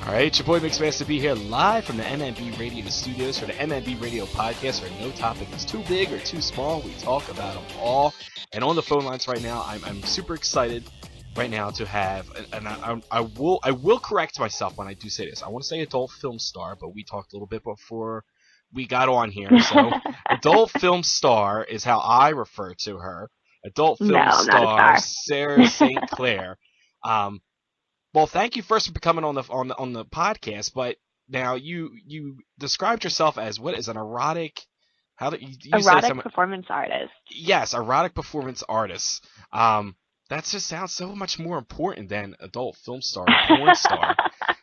All right, your boy Masta B here, live from the MMB Radio Studios for the MMB Radio Podcast, where no topic is too big or too small. We talk about them all. And on the phone lines right now, I'm super excited right now to have, and I will correct myself when I do say this. I want to say adult film star, but we talked a little bit before we got on here. So adult film star is how I refer to her. Adult film star Sara St. Clair. Well, thank you first for coming on the podcast. But now you described yourself as what is an erotic? How do you erotic performance artist? Yes, erotic performance artist. That just sounds so much more important than adult film star, or porn star.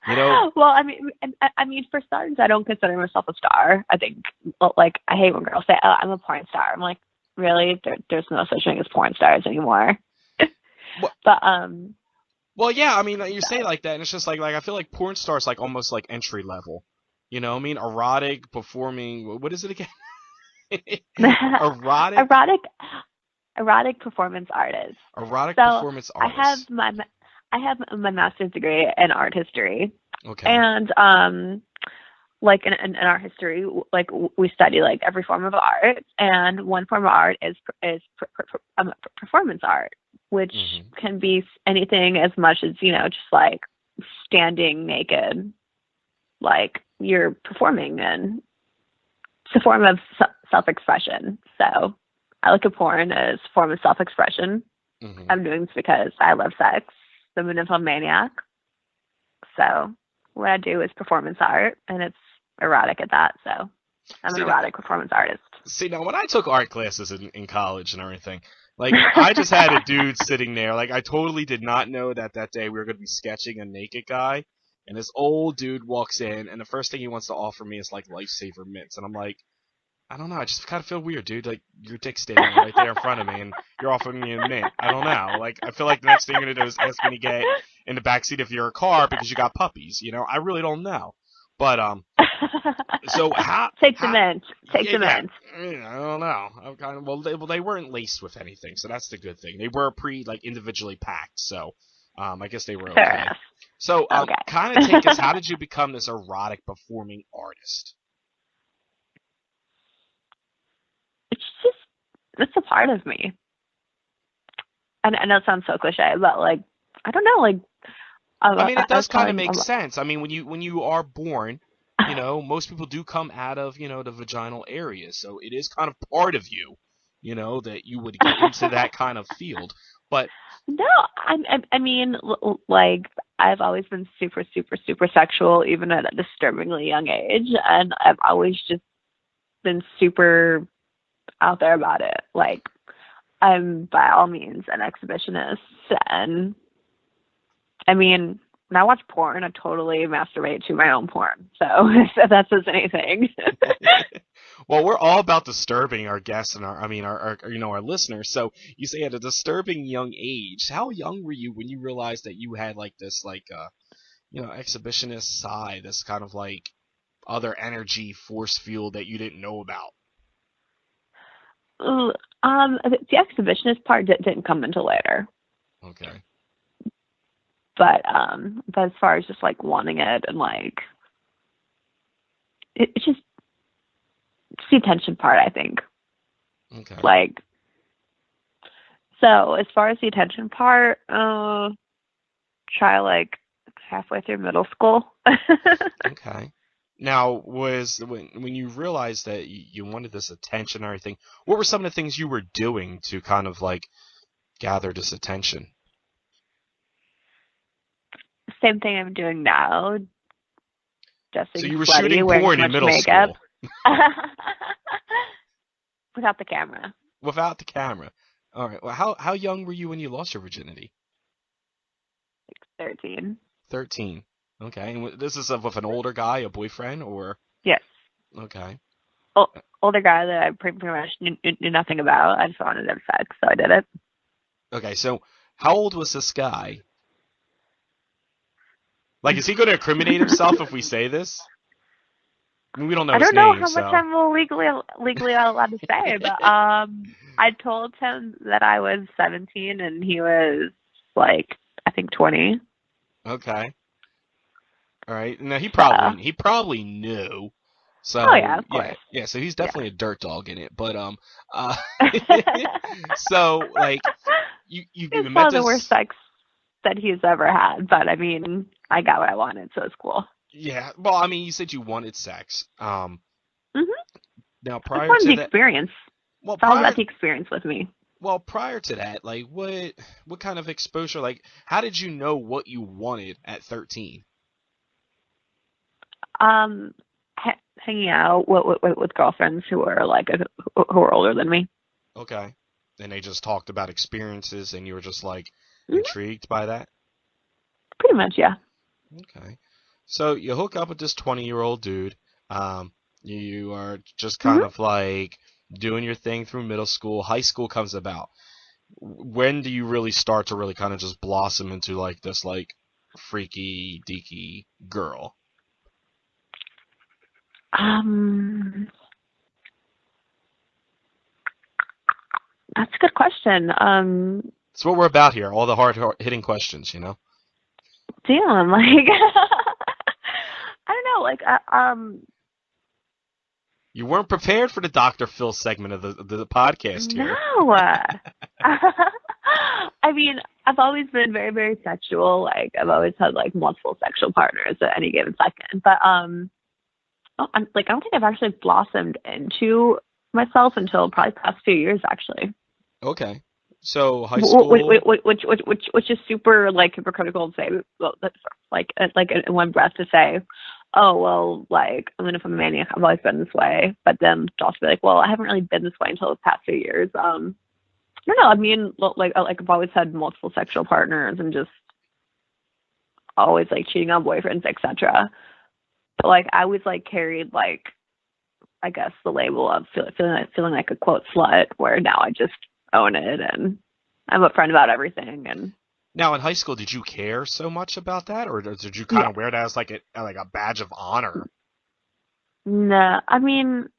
You know. Well, I mean, for starters, I don't consider myself a star. I think, like, I hate when girls say, "Oh, I'm a porn star." I'm like, really? There's no such thing as porn stars anymore. But Well, yeah, I mean, you say it like that, and it's just like I feel like porn star is like almost like entry level. You know, I mean, erotic performing. What is it again? Erotic performance artist. Erotic performance artist. I have my master's degree in art history. Okay. And like in art history, like we study like every form of art, and one form of art is performance art, which can be anything as much as, you know, just like standing naked, like you're performing, and it's a form of self-expression. So I look at porn as a form of self-expression. I'm doing this because I love sex. I'm a nymphomaniac. So what I do is performance art, and it's erotic at that. So I'm an erotic performance artist. See, now when I took art classes in college and everything, like, I just had a dude sitting there. Like, I totally did not know that day we were going to be sketching a naked guy. And this old dude walks in, and the first thing he wants to offer me is, like, Lifesaver mints. And I'm like, I don't know. I just kind of feel weird, dude. Like, your dick's standing right there in front of me, and you're offering me a mint. I don't know. Like, I feel like the next thing you're going to do is ask me to get in the backseat of your car because you got puppies. You know, I really don't know. But, so how... Take the mint. Take the mint. I don't know. I'm kind of, well, they weren't laced with anything, so that's the good thing. They were individually packed, so I guess they were okay. So, kind of take us, how did you become this erotic performing artist? It's a part of me. And I know it sounds so cliche, but, like, I don't know, like... I mean, it does kind of make sense. I mean, when you are born, you know, most people do come out of, you know, the vaginal area, so it is kind of part of you, you know, that you would get into that kind of field. But no, I mean, like, I've always been super, super, super sexual, even at a disturbingly young age, and I've always just been super out there about it. Like, I'm by all means an exhibitionist, and I mean, when I watch porn, I totally masturbate to my own porn. So if that says anything. Well, we're all about disturbing our guests and our you know, our listeners. So you say at a disturbing young age. How young were you when you realized that you had like this, like, you know, exhibitionist side, this kind of like other energy force field that you didn't know about? The exhibitionist part didn't come until later. Okay. But as far as just like wanting it and like, it's just the attention part, I think. Okay. Like, so as far as the attention part, try like halfway through middle school. Okay. Now, when you realized that you wanted this attention and everything, what were some of the things you were doing to kind of like gather this attention? Same thing I'm doing now. Just so you were shooting porn in middle school? Without the camera. Without the camera. All right. Well, how young were you when you lost your virginity? Like 13. 13. Okay. And this is with an older guy, a boyfriend, or? Yes. Okay. Older guy that I pretty much knew nothing about. I just wanted to have sex, so I did it. Okay. So how old was this guy? Like, is he going to incriminate himself if we say this? I mean, we don't know his name, I don't know how much I'm legally allowed to say, but I told him that I was 17 and he was, like, I think 20. Okay. All right. Now he probably knew. So oh yeah, of course. Yeah. So he's definitely a dirt dog in it. But so like you It's met probably this. the worst sex that he's ever had, but I mean, I got what I wanted, so it's cool. Yeah. Well, I mean, you said you wanted sex. Mhm. Now I prior wanted to the that, experience. well, It's all about the experience with me. Well, prior to that, like what kind of exposure, like how did you know what you wanted at 13? Hanging out with girlfriends who were who were older than me. Okay. And they just talked about experiences and you were just like Mhm. intrigued by that? Pretty much, yeah. Okay. So you hook up with this 20-year-old dude. You are just Mm-hmm. kind of like doing your thing through middle school. High school comes about. When do you really start to really kind of just blossom into like this like freaky deaky girl? That's a good question. It's what we're about here. All the hard hitting questions, you know. Damn, like I don't know, like You weren't prepared for the Dr. Phil segment of the podcast here. No. I mean, I've always been very, very sexual. Like, I've always had like multiple sexual partners at any given second. But I don't think I've actually blossomed into myself until probably the past few years, actually. Okay. So high school, which is super like hypocritical to say, like in one breath to say, oh well, like I mean, if I'm a maniac, I've always been this way, but then to also be like, well, I haven't really been this way until the past few years. I don't know. I mean, like I've always had multiple sexual partners and just always like cheating on boyfriends, etc. But like I always like carried like I guess the label of feeling like a quote slut, where now I just own it and I'm upfront about everything. And now in high school, did you care so much about that, or did you kind of wear that as like a badge of honor? No, I mean,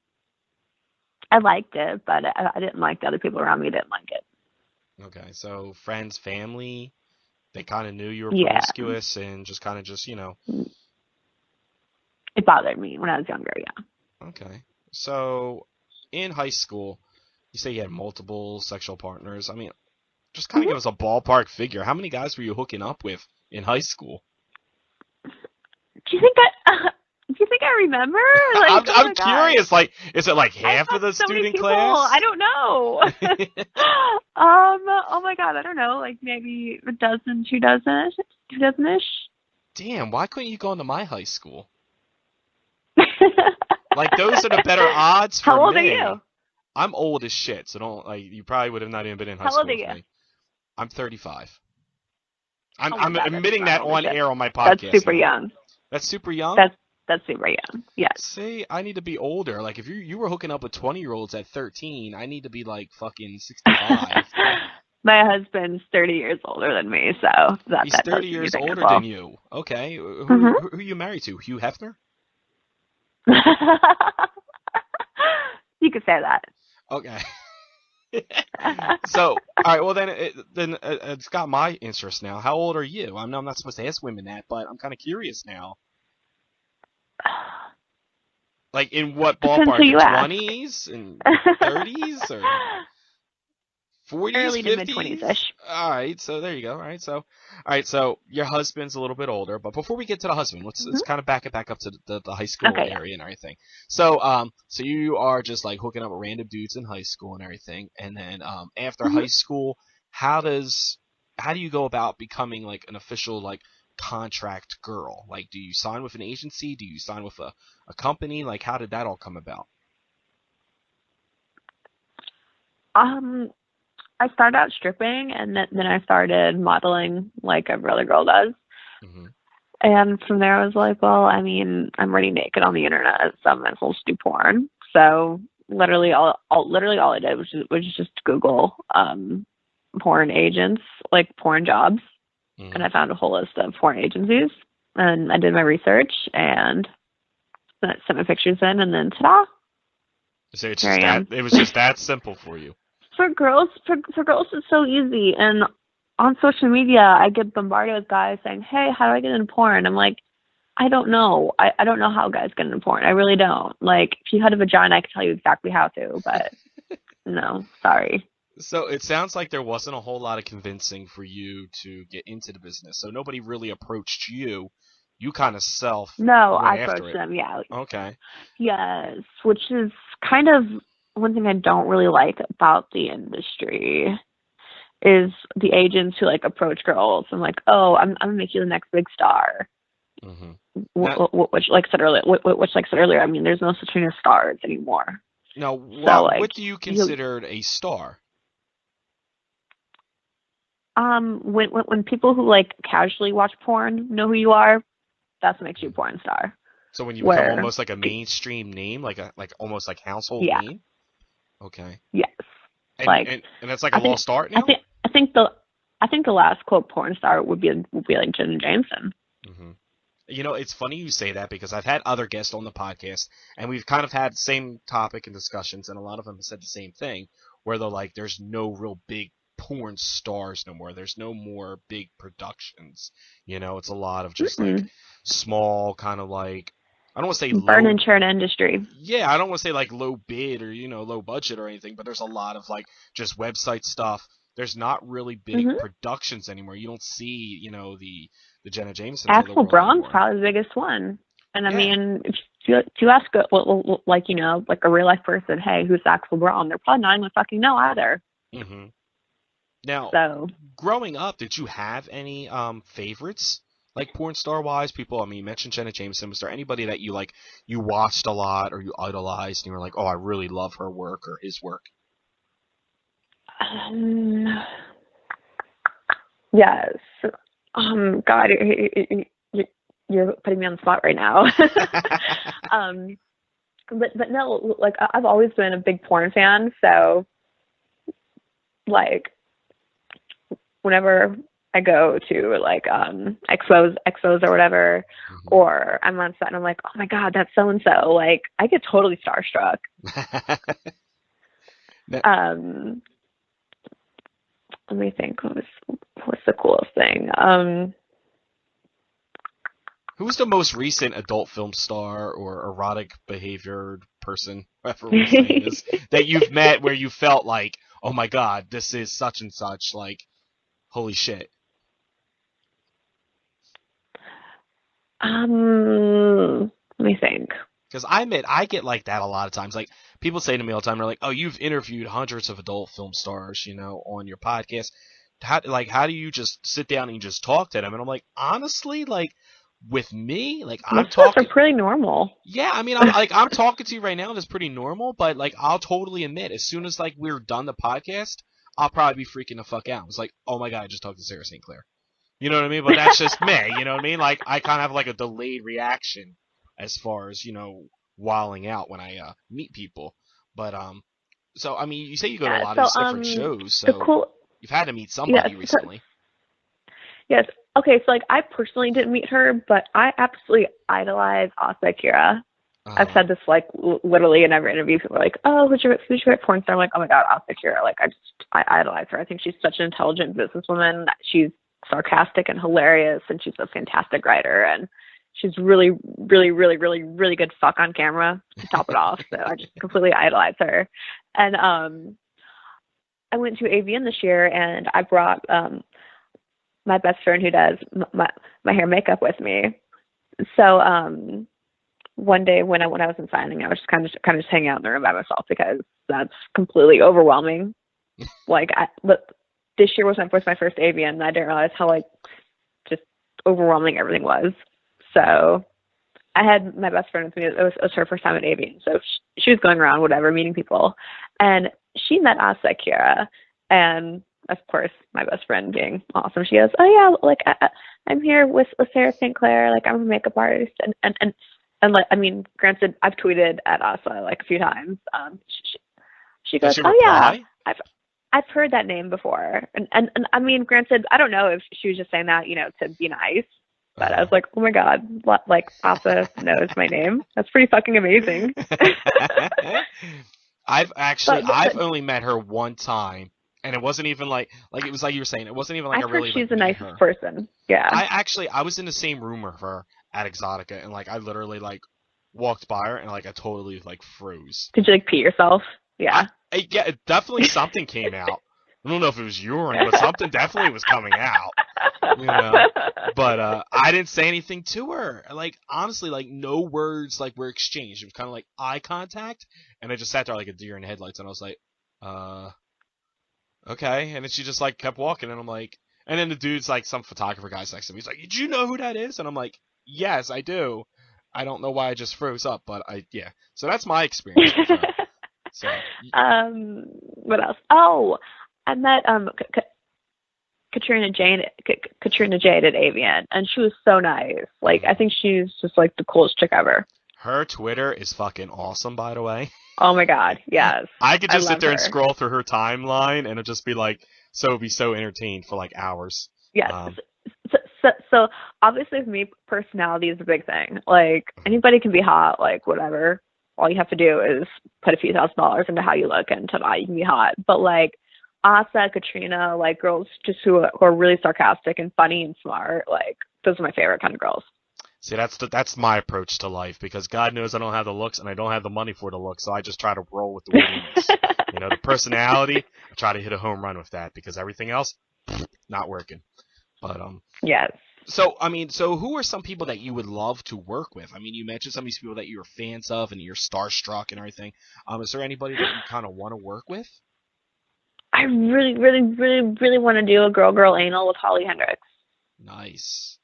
I liked it, but I didn't like the other people around me didn't like it. Okay, so friends, family, they kind of knew you were promiscuous and just kind of just, you know. It bothered me when I was younger, yeah. Okay, so in high school, you say you had multiple sexual partners. I mean, just kind of give us a ballpark figure. How many guys were you hooking up with in high school? Do you think I remember? Like, I'm curious. Like, is it like half of the student class? I don't know. Oh my god, I don't know. Like maybe a dozen, two dozen-ish. Damn, why couldn't you go into my high school? Like, those are the better odds for me. How old are you? I'm old as shit, so don't, like, you probably would have not even been in high school with me. How old are you? I'm 35. I'm admitting that on air on my podcast. That's super young. That's super young? That's super young, yes. See, I need to be older. Like, if you were hooking up with 20-year-olds at 13, I need to be, like, fucking 65. My husband's 30 years older than me, so He's 30 years older than you. Okay. Who are you married to? Hugh Hefner? You could say that. Okay. So, all right. Well, then it's got my interest now. How old are you? I'm not supposed to ask women that, but I'm kind of curious now. Like, in what ballpark? 20s and 30s or 40s, early 50s? to mid-20s-ish. All right. So there you go. All right. So your husband's a little bit older, but before we get to the husband, let's kind of back it back up to the high school area and everything. So so you are just like hooking up with random dudes in high school and everything, and then after high school, how do you go about becoming like an official like contract girl? Like, do you sign with an agency? Do you sign with a company? Like, how did that all come about? I started out stripping, and then I started modeling like every other girl does. Mm-hmm. And from there, I was like, well, I mean, I'm already naked on the internet, so I might as well just do porn. So literally all I did was just Google porn agents, like porn jobs, and I found a whole list of porn agencies. And I did my research and sent my pictures in, and then ta-da! So it was just that simple for you. For girls, it's so easy. And on social media, I get bombarded with guys saying, hey, how do I get into porn? I'm like, I don't know. I don't know how guys get into porn. I really don't. Like, if you had a vagina, I could tell you exactly how to, but no, sorry. So it sounds like there wasn't a whole lot of convincing for you to get into the business. So nobody really approached you. You kind of No, went I after approached it. them, yeah. Okay. Yes, which is kind of one thing I don't really like about the industry is the agents who like approach girls and like, oh, I'm gonna make you the next big star. Mm-hmm. Which, like I said earlier, I mean, there's no such thing as stars anymore. Now, So, like, what do you consider a star? When people who like casually watch porn know who you are, that's what makes you a porn star. So when you become almost like a mainstream name, like almost like household name. Okay. Yes. And that's like a lost art now. I think the last quote porn star would be like Jenna Jameson. Mm-hmm. You know, it's funny you say that because I've had other guests on the podcast, and we've kind of had the same topic and discussions, and a lot of them have said the same thing, where they're like, there's no real big porn stars no more. There's no more big productions. You know, it's a lot of just like small kind of like, I don't want to say burn and churn industry. Yeah, I don't want to say like low bid or, low budget or anything, but there's a lot of like just website stuff. There's not really big productions anymore. You don't see, the Jenna Jamesons. Axel Braun's probably the biggest one. And I mean, if you ask like a real life person, hey, who's Axel Braun? They're probably not even fucking know either. Mm-hmm. Now, growing up, did you have any favorites? Like porn star wise, people, I mean, you mentioned Jenna Jameson. Was there anybody that you watched a lot or you idolized and you were like, oh, I really love her work or his work? Yes. God, you're putting me on the spot right now. But no, like I've always been a big porn fan, so like whenever I go to like expos or whatever, or I'm on set and I'm like, oh my God, that's so and so. Like I get totally starstruck. Let me think. What's the coolest thing? Who's the most recent adult film star or erotic behaviored person, whoever we're saying this, that you've met where you felt like, oh my God, this is such and such, like, holy shit? Let me think. Because I get like that a lot of times. Like, people say to me all the time, they're like, oh, you've interviewed hundreds of adult film stars, on your podcast. How do you just sit down and just talk to them? And I'm like, honestly, like, with me, like, I'm talking. Are pretty normal. Yeah, I mean, I'm talking to you right now, and it's pretty normal, but, like, I'll totally admit, as soon as, like, we're done the podcast, I'll probably be freaking the fuck out. It's like, oh my God, I just talked to Sara St. Clair. You know what I mean? But that's just me, you know what I mean? Like, I kind of have, like, a delayed reaction as far as, wilding out when I meet people. But, so, I mean, you say you go to a lot of these different shows, so you've had to meet somebody recently. Yes. Okay, so, like, I personally didn't meet her, but I absolutely idolize Asa Akira. I've said this, like, literally in every interview. People are like, oh, who's your favorite porn star? I'm like, oh, my God, Asa Akira. Like, I idolize her. I think she's such an intelligent businesswoman. She's sarcastic and hilarious, and she's a fantastic writer, and she's really, really, really, really, really good fuck on camera to top it off. So I just completely idolize her. And I went to AVN this year, and I brought my best friend who does my hair and makeup with me. So one day when I was in signing, I was just kind of just hanging out in the room by myself because that's completely overwhelming. But this year was my first AVN, and I didn't realize how like just overwhelming everything was. So I had my best friend with me. It was her first time at AVN, so she was going around, whatever, meeting people, and she met Asa Akira, and of course, my best friend being awesome, she goes, "Oh yeah, like I'm here with Sara St. Clair. Like I'm a makeup artist." And like, I mean, granted, I've tweeted at Asa like a few times. She goes, "Oh yeah, I've heard that name before." And I mean, granted, I don't know if she was just saying that, to be nice, but I was like, oh my God, like Asa knows my name. That's pretty fucking amazing. I've only met her one time. And it wasn't even like it was like you were saying, it wasn't even like she's a nice person. Yeah. I was in the same room with her, at Exotica, and like I literally like walked by her and like I totally like froze. Did you like pee yourself? Yeah. Yeah, definitely something came out. I don't know if it was urine, but something definitely was coming out. You know, but I didn't say anything to her. Like honestly, like no words like were exchanged. It was kind of like eye contact, and I just sat there like a deer in headlights, and I was like, okay. And then she just like kept walking, and I'm like, and then the dude's like some photographer guy next to me. He's like, did you know who that is? And I'm like, yes, I do. I don't know why I just froze up, but yeah. So that's my experience with her. So, what else? Oh, I met Katrina Jade at Avian, and she was so nice. Like, I think she's just like the coolest chick ever. Her Twitter is fucking awesome, by the way. Oh my god, yes. I could just sit there and scroll through her timeline, and it'd just be like, be so entertained for like hours. Yes. So obviously for me, personality is a big thing. Like, anybody can be hot, like whatever. All you have to do is put a few $1,000s into how you look, and ta-da, you can be hot. But like Asa, Katrina, like girls just who are really sarcastic and funny and smart, like those are my favorite kind of girls. See, that's my approach to life, because God knows I don't have the looks and I don't have the money for the looks, so I just try to roll with the wings. You know, the personality, I try to hit a home run with that, because everything else, not working. But yes. So I mean, so who are some people that you would love to work with? I mean, you mentioned some of these people that you're fans of and you're starstruck and everything. Is there anybody that you kind of want to work with? I really, really, really, really want to do a girl anal with Holly Hendricks. Nice.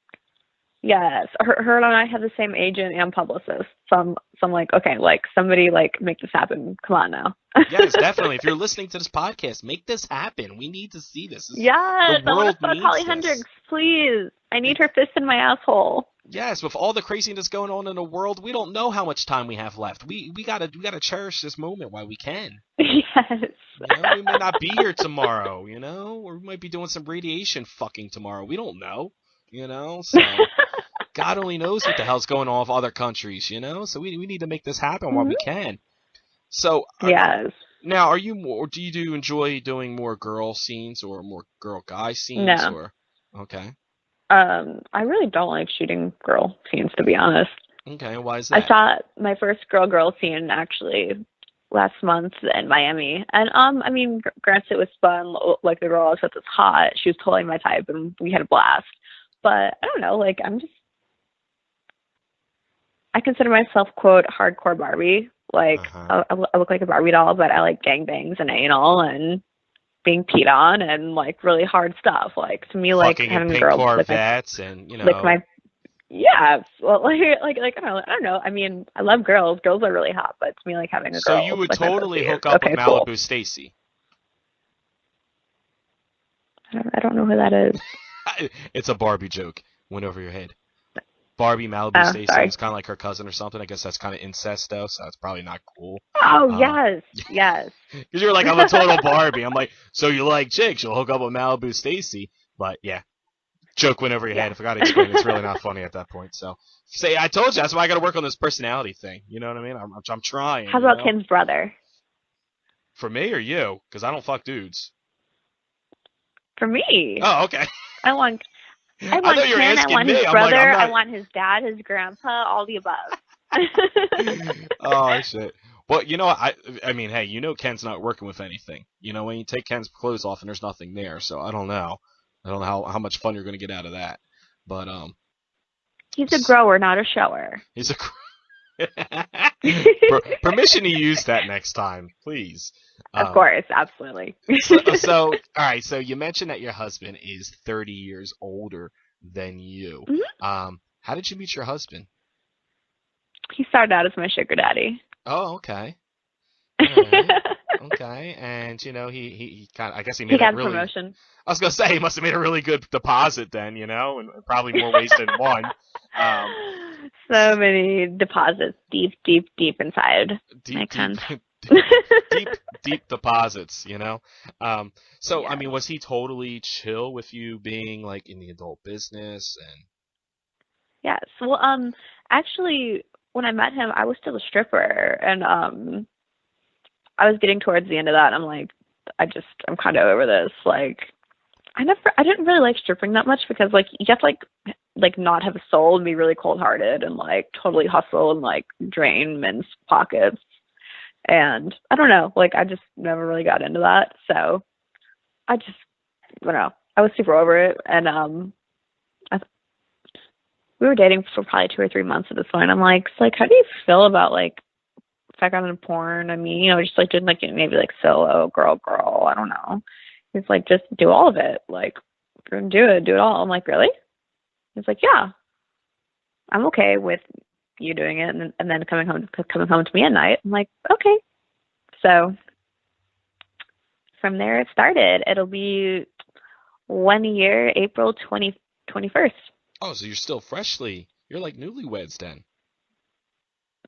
Yes, her and I have the same agent and publicist. So I'm like, okay, like somebody like make this happen. Come on now. Yes, definitely. If you're listening to this podcast, make this happen. We need to see this. Yes, I want to fuck Holly Hendricks, please. I need her fist in my asshole. Yes, with all the craziness going on in the world, we don't know how much time we have left. We gotta cherish this moment while we can. Yes. You know, we may not be here tomorrow, you know, or we might be doing some radiation fucking tomorrow. We don't know, you know. So God only knows what the hell's going on with other countries, you know. So we need to make this happen while we can. So yes. Now, do you enjoy doing more girl scenes or more girl guy scenes? No. Or okay. I really don't like shooting girl scenes, to be honest. Okay, why is that? I shot my first girl scene actually last month in Miami, and I mean, granted it was fun. Like the girl I was with was hot. She was totally my type, and we had a blast. But I don't know, like I consider myself quote hardcore Barbie. Like I look like a Barbie doll, but I like gangbangs and anal and being peed on and like really hard stuff. Like to me, like having a girl Corvettes and you know, like my well, like I don't know. I mean, I love girls. Girls are really hot, but to me, like having a girl. So you would totally hook up with Malibu cool. Stacy. I don't know who that is. It's a Barbie joke. Went over your head. Barbie Malibu Stacy is kind of like her cousin or something. I guess that's kind of incest though, so it's probably not cool. Oh yes. Because you're like, I'm a total Barbie. I'm like, so you like chicks? You'll hook up with Malibu Stacy, but yeah. Joke went over your head. I forgot to explain. It's really not funny at that point. So, I told you that's why I got to work on this personality thing. You know what I mean? I'm trying. How about Ken's brother? For me or you? Because I don't fuck dudes. For me. Oh, okay. I want Ken. I want his brother. I want his dad, his grandpa, all the above. Oh shit. Well, you know, I mean, hey, you know, Ken's not working with anything. You know, when you take Ken's clothes off and there's nothing there, so I don't know. I don't know how much fun you're going to get out of that, but he's a grower, not a shower. He's a permission to use that next time, please. Of course, absolutely. So, all right. So you mentioned that your husband is 30 years older than you. Mm-hmm. How did you meet your husband? He started out as my sugar daddy. Oh, okay. All right. Okay, and you know he kind of, I guess he made got a really, promotion. I was gonna say he must have made a really good deposit then, you know, and probably more ways than one. So many deposits deep inside. Deep deposits, you know. So yeah. I mean, was he totally chill with you being like in the adult business and? Yes. Well, actually, when I met him, I was still a stripper, and I was getting towards the end of that. And I'm like, I'm kind of over this. Like, I didn't really like stripping that much because like you have to like not have a soul and be really cold-hearted and like totally hustle and like drain men's pockets. And I don't know, like I just never really got into that. So I just, I don't know, I was super over it. And we were dating for probably 2 or 3 months at this point. I'm like, so, like, how do you feel about like if I got into porn? I mean, you know, just like doing like maybe like solo girl. I don't know. He's like, just do all of it. Like, if you're gonna do it all. I'm like, really? He's like, yeah, I'm okay with you doing it, and then coming home to me at night. I'm like, okay. So from there it started. It'll be 1 year, April 21st. Oh, so you're like newlyweds then.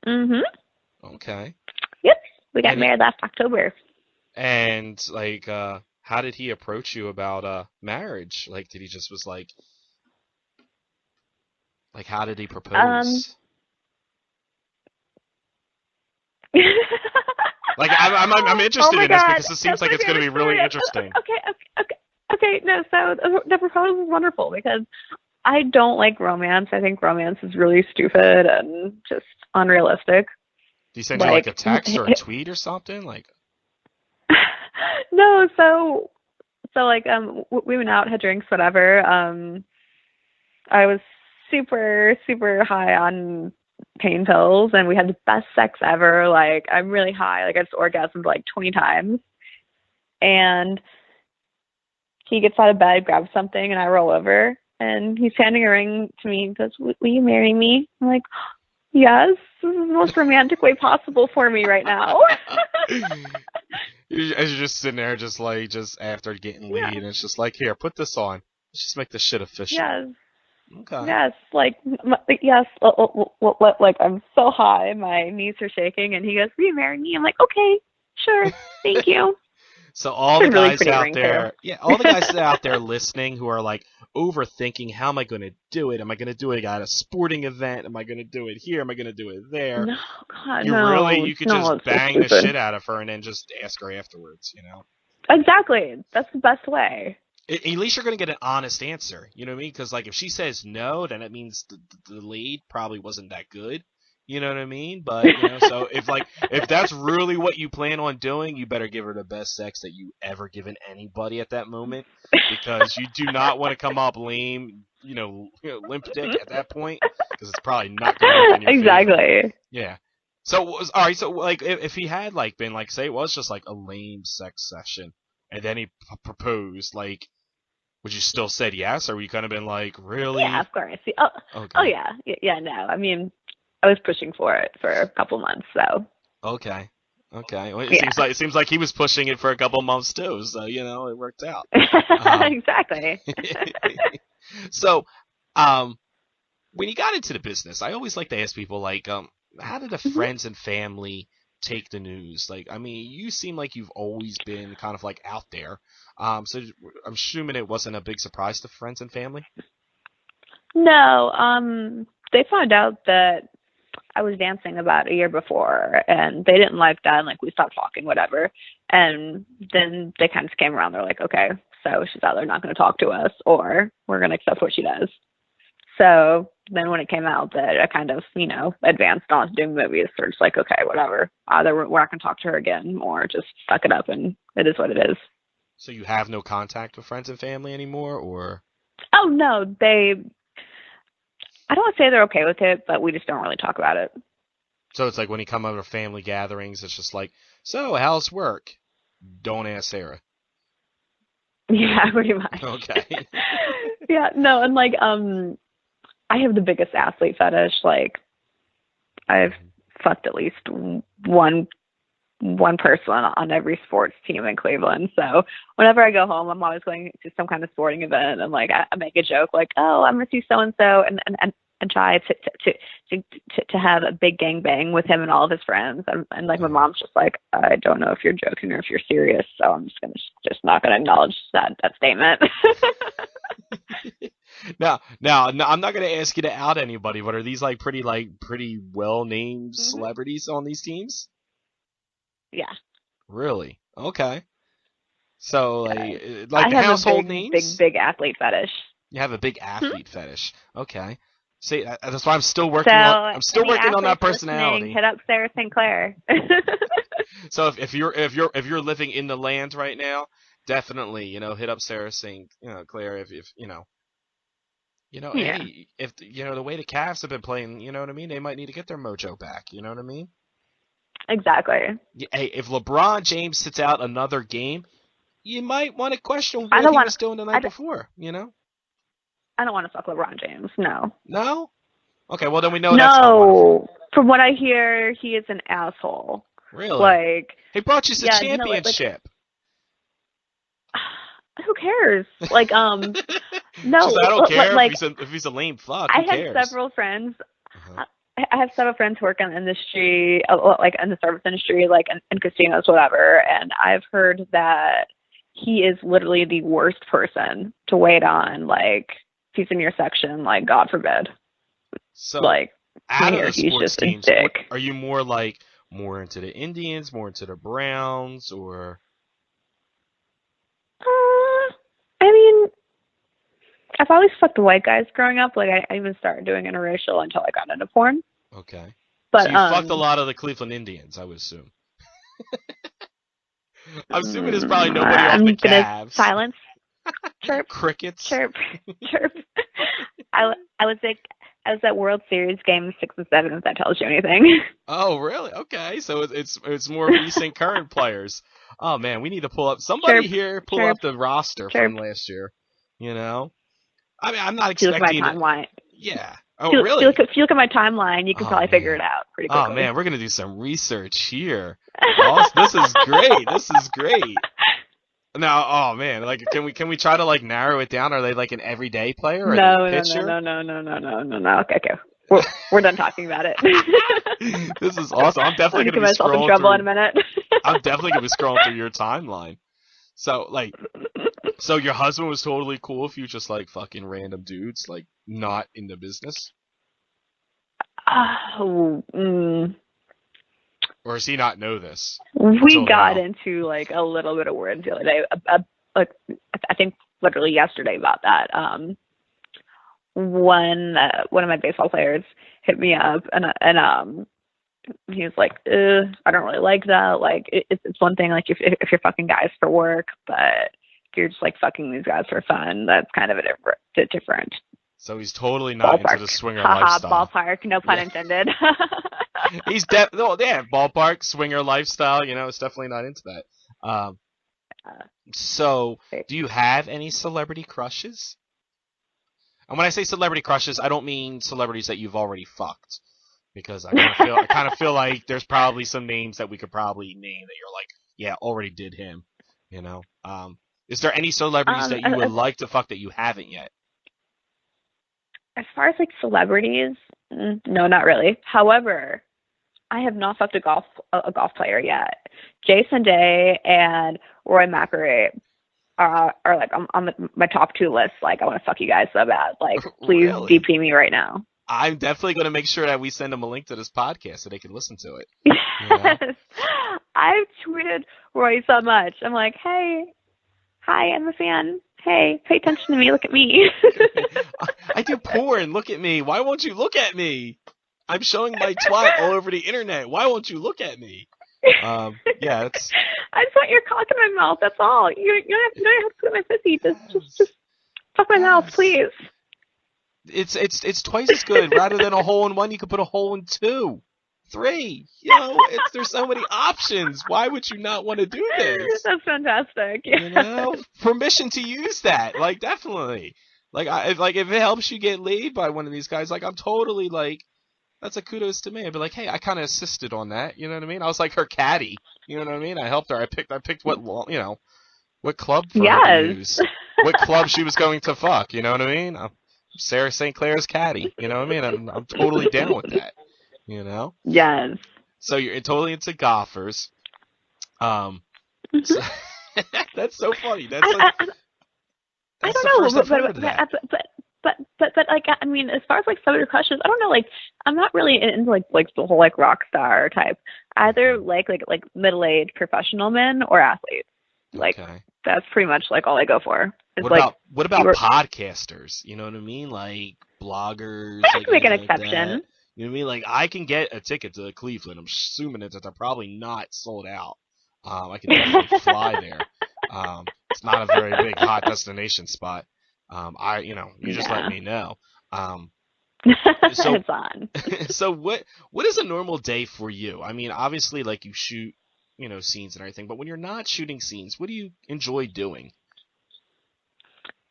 Mm-hmm. Okay. Yep. We got married last October. And like, how did he approach you about marriage? Like, did he just was like, how did he propose? Like, I'm interested in this because it seems like it's going to be really interesting. Okay. No, so the proposal was wonderful because I don't like romance. I think romance is really stupid and just unrealistic. Do you send you like a text or a tweet or something? Like, no, so like we went out, had drinks, whatever. I was super high on pain pills, and we had the best sex ever. Like, I'm really high. Like, I just orgasmed like 20 times. And he gets out of bed, grabs something, and I roll over, and he's handing a ring to me. He goes, "Will you marry me?" I'm like, "Yes, this is the most romantic way possible for me right now." As you're just sitting there, just after getting laid, and it's just like, here, put this on. Let's just make this shit official. Yes. Okay. Yes, yes. Like, I'm so high, my knees are shaking, and he goes, "Will you marry me?" I'm like, "Okay, sure, thank you." So all the guys out there, all the guys out there listening who are like overthinking, how am I going to do it? Am I going to do it at a sporting event? Am I going to do it here? Am I going to do it there? No, God, you could just bang the shit out of her and then just ask her afterwards, you know? Exactly. That's the best way. At least you're going to get an honest answer, you know what I mean? Because like if she says no, then it means the lead probably wasn't that good. You know what I mean? But, you know, so if that's really what you plan on doing, you better give her the best sex that you ever given anybody at that moment, because you do not want to come up lame, limp dick at that point, because it's probably not going to work in your Exactly. favor. Yeah. So all right. So like if he had like been like, say it was just like a lame sex session, and then he proposed, like, would you still said yes, or would you kind of been like, really? Yeah, of course. Oh yeah. Yeah. No, I mean, I was pushing for it for a couple months, so. Okay. Well, it seems like he was pushing it for a couple months too, so it worked out. Exactly. So, when you got into the business, I always like to ask people like, how did the friends and family take the news? Like, I mean, you seem like you've always been kind of like out there. So I'm assuming it wasn't a big surprise to friends and family. No, they found out that I was dancing about a year before, and they didn't like that, and like we stopped talking, whatever. And then they kind of came around. They're like, okay, so she's either not going to talk to us, or we're going to accept what she does. So then when it came out that I kind of, advanced on doing movies, they're just like, okay, whatever. Either we're not going to talk to her again, or just suck it up, and it is what it is. So you have no contact with friends and family anymore, or? Oh no, I don't want to say they're okay with it, but we just don't really talk about it. So it's like when you come over to family gatherings, it's just like, so how's work? Don't ask Sarah. Yeah, pretty much. Okay. Yeah, no, and like, I have the biggest athlete fetish. Like, I've fucked at least one person on every sports team in Cleveland. So whenever I go home, I'm always going to some kind of sporting event, and like I make a joke like, "Oh, I'm gonna see so and so," and try to have a big gangbang with him and all of his friends. And like my mom's just like, I don't know if you're joking or if you're serious, so I'm just not gonna acknowledge that statement. Now, I'm not gonna ask you to out anybody, but are these like pretty well named celebrities on these teams? Yeah. Really? Okay. So like I the have household a names. big athlete fetish. You have a big athlete fetish. Okay. See, that's why I'm still working So, on. I'm still working on that athletes personality. hit up Sara St. Clair. So if you're living in the land right now, definitely hit up Sara St. Clair if Yeah. hey, if the way the Cavs have been playing, you know what I mean, they might need to get their mojo back. You know what I mean? Exactly. Hey, if LeBron James sits out another game, you might want to question what he was doing the night before. I don't want to fuck LeBron James. No. No? Okay, well then we know that's not wonderful. From what I hear, he is an asshole. Really? Like, he brought you the championship. Who cares? Like, no. I don't care if he's a lame fuck. Who cares? I have several friends. I have several friends who work in the industry, like in the service industry, like in casinos, whatever. And I've heard that he is literally the worst person to wait on. Like, if he's in your section, like, God forbid. So, like, out of the sports teams, are you more into the Indians, more into the Browns, or? I mean, I've always fucked white guys growing up. Like, I even started doing interracial until I got into porn. Okay. But, so you fucked a lot of the Cleveland Indians, I would assume. I'm assuming there's probably nobody off the Cavs. Silence. Chirp. Crickets. Chirp. Chirp. I was at World Series games 6 and 7, if that tells you anything. Oh, really? Okay. So it's more recent current players. Oh, man, we need to pull up up the roster from last year. I mean, I'm not expecting my timeline. Yeah. Oh, really? If you look at my timeline, you can probably figure it out pretty quickly. Oh, man, we're going to do some research here. This is great. This is great. Now, oh, man, like, can we try to, like, narrow it down? Are they, like, an everyday player or a pitcher? No. Okay. We're done talking about it. This is awesome. I'm definitely going to be scrolling in trouble in a minute. I'm definitely going to be scrolling through your timeline. So your husband was totally cool if you just like fucking random dudes, like not in the business? Or does he not know this? We got into like a little bit of words the other day. I think literally yesterday about that. When one of my baseball players hit me up and he was like, I don't really like that. Like, it's one thing, like, if you're fucking guys for work, but if you're just, like, fucking these guys for fun, that's kind of a different. So he's totally not into the swinger lifestyle. Ballpark, no pun intended. He's ballpark, swinger lifestyle, it's definitely not into that. So, do you have any celebrity crushes? And when I say celebrity crushes, I don't mean celebrities that you've already fucked. Because I kind of feel like there's probably some names that we could probably name that you're like, yeah, already did him, Is there any celebrities that you would like to fuck that you haven't yet? As far as like celebrities, no, not really. However, I have not fucked a golf player yet. Jason Day and Roy McIlroy are like on my top 2 lists. Like, I want to fuck you guys so bad. Like, please really? DP me right now. I'm definitely going to make sure that we send them a link to this podcast so they can listen to it. Yes. I've tweeted Roy so much. I'm like, hey, hi, I'm a fan. Hey, pay attention to me. Look at me. I do porn. Look at me. Why won't you look at me? I'm showing my twat all over the internet. Why won't you look at me? Yeah, it's... I just want your cock in my mouth. That's all. You don't have to put my pussy. Just fuck my mouth, please. It's twice as good. Rather than a hole in 1, you could put a hole in 2, 3. There's so many options. Why would you not want to do this? That's fantastic. Yeah. Permission to use that. Like, definitely. Like, if it helps you get laid by one of these guys, like, I'm totally like, that's a kudos to me. I'd be like, hey, I kind of assisted on that. You know what I mean? I was like her caddy. You know what I mean? I helped her. I picked what club for her to use. What club she was going to fuck. You know what I mean? Sara St. Clair's caddy, you know what I mean? I'm totally down with that, Yes. So you're totally into golfers. So, that's so funny. I don't know, but like, I mean, as far as like celebrity crushes, I don't know, like, I'm not really into like the whole like rock star type. Either like middle-aged professional men or athletes. Like, That's pretty much like all I go for. What about podcasters? You know what I mean? Like bloggers. I can make an exception. That. You know what I mean? Like I can get a ticket to Cleveland. I'm assuming that they're probably not sold out. I can definitely fly there. It's not a very big hot destination spot. You just let me know. So, it's on. So what is a normal day for you? I mean, obviously, like you shoot, scenes and everything, but when you're not shooting scenes, what do you enjoy doing?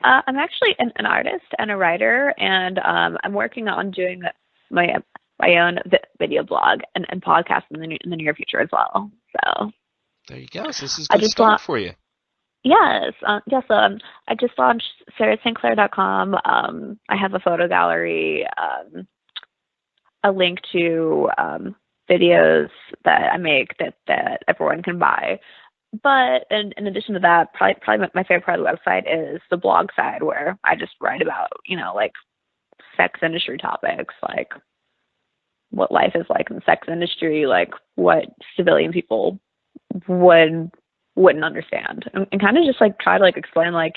I'm actually an artist and a writer, and I'm working on doing my own video blog and podcast in the near future as well. So there you go. So this is a good start for you. Yes. I just launched SaraSt.Clair.com. I have a photo gallery, a link to videos that I make that everyone can buy. But in addition to that, probably my favorite part of the website is the blog side, where I just write about, like sex industry topics, like what life is like in the sex industry, like what civilian people wouldn't understand, and kind of just like try to like explain, like,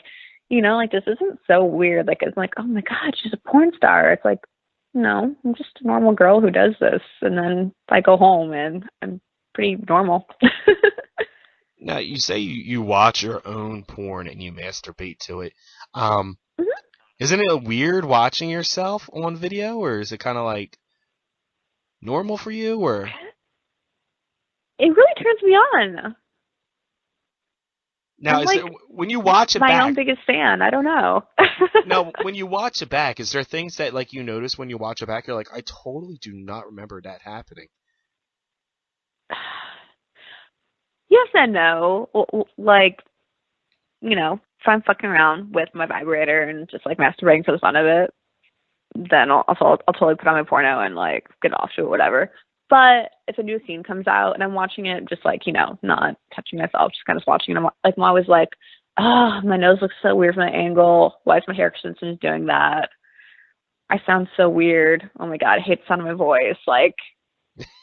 like this isn't so weird. Like it's like, oh my God, she's a porn star. It's like, no, I'm just a normal girl who does this, and then I go home and I'm pretty normal. Now, you say you watch your own porn and you masturbate to it. Isn't it weird watching yourself on video, or is it kind of like normal for you, or? It really turns me on. Now, when you watch it back, my own biggest fan. I don't know. Now, when you watch it back, is there things that like you notice when you watch it back? You're like, I totally do not remember that happening. Yes and no. Like, if I'm fucking around with my vibrator and just like masturbating for the fun of it, then I'll totally put on my porno and like get off to it, whatever. But if a new scene comes out and I'm watching it, just like, not touching myself, just kind of watching it, I'm always like, oh, my nose looks so weird from that angle. Why is my hair extension doing that? I sound so weird. Oh my God, I hate the sound of my voice. Like,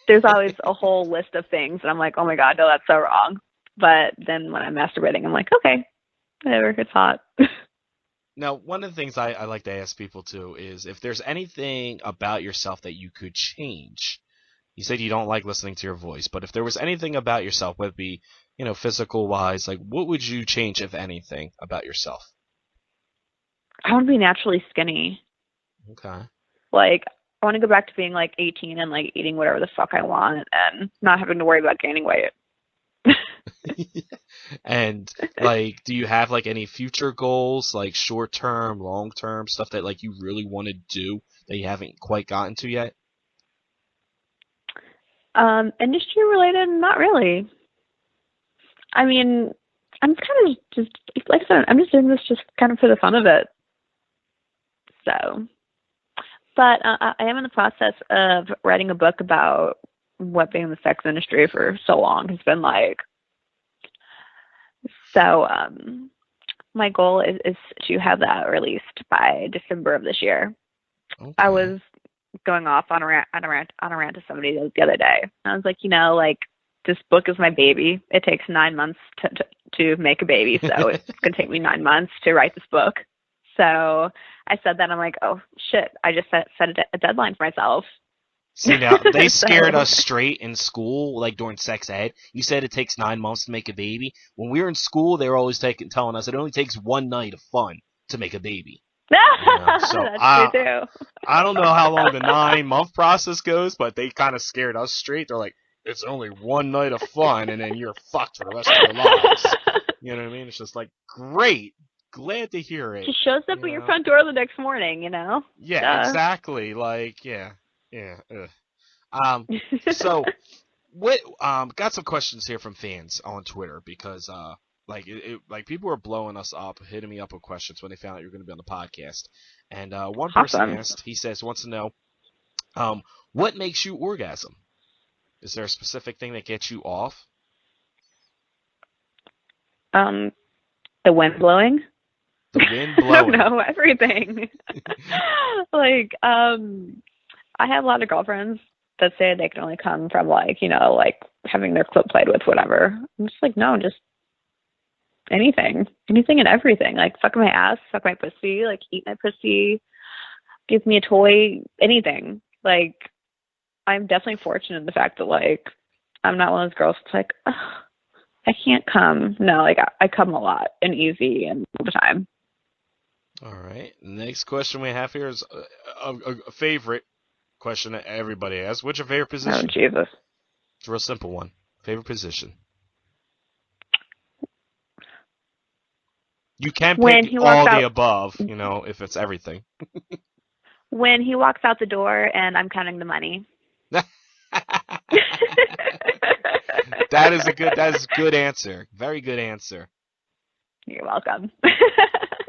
there's always a whole list of things, and I'm like, oh my God, no, that's so wrong. But then when I'm masturbating, I'm like, okay, whatever, it's hot. Now, one of the things I like to ask people too is if there's anything about yourself that you could change. You said you don't like listening to your voice, but if there was anything about yourself, whether it be, physical wise, like what would you change, if anything, about yourself? I want to be naturally skinny. Okay. Like, I want to go back to being like 18 and like eating whatever the fuck I want and not having to worry about gaining weight. And like, do you have like any future goals, like short term, long term, stuff that like you really want to do that you haven't quite gotten to yet? Industry related, not really. I mean, I'm kind of just, like I said, I'm just doing this just kind of for the fun of it. So, but I am in the process of writing a book about what being in the sex industry for so long has been like. So, my goal is to have that released by December of this year. Okay. I was going off on a rant to somebody the other day. I was like, like this book is my baby. It takes 9 months to make a baby, so it's gonna take me 9 months to write this book. So I said that, I'm like, oh shit, I just set a deadline for myself. See, now they scared us straight in school, like during sex ed. You said it takes 9 months to make a baby. When we were in school, they were always telling us it only takes one night of fun to make a baby. So that's true too. I don't know how long the 9-month process goes, but they kind of scared us straight. They're like, it's only one night of fun, and then you're fucked for the rest of your lives. You know what I mean? It's just like, great. Glad to hear it. She shows up at your front door the next morning, Yeah, exactly. Like, yeah. So, what? Got some questions here from fans on Twitter because like people were blowing us up, hitting me up with questions when they found out you were going to be on the podcast. And one person asked, wants to know, what makes you orgasm? Is there a specific thing that gets you off? The wind blowing. The wind blowing. No, everything. Like, I have a lot of girlfriends that say they can only come from like, like having their clit played with, whatever. I'm just like, no, just anything and everything. Like, fuck my ass, fuck my pussy, like, eat my pussy, give me a toy, anything. Like, I'm definitely fortunate in the fact that, like, I'm not one of those girls that's like, ugh, I can't come. No, like, I come a lot and easy and all the time. All right. Next question we have here is a favorite question that everybody asks. What's your favorite position? Oh, Jesus. It's a real simple one. Favorite position. You can pick all the above, you know, if it's everything. When he walks out the door and I'm counting the money. That is a good answer. Very good answer. You're welcome.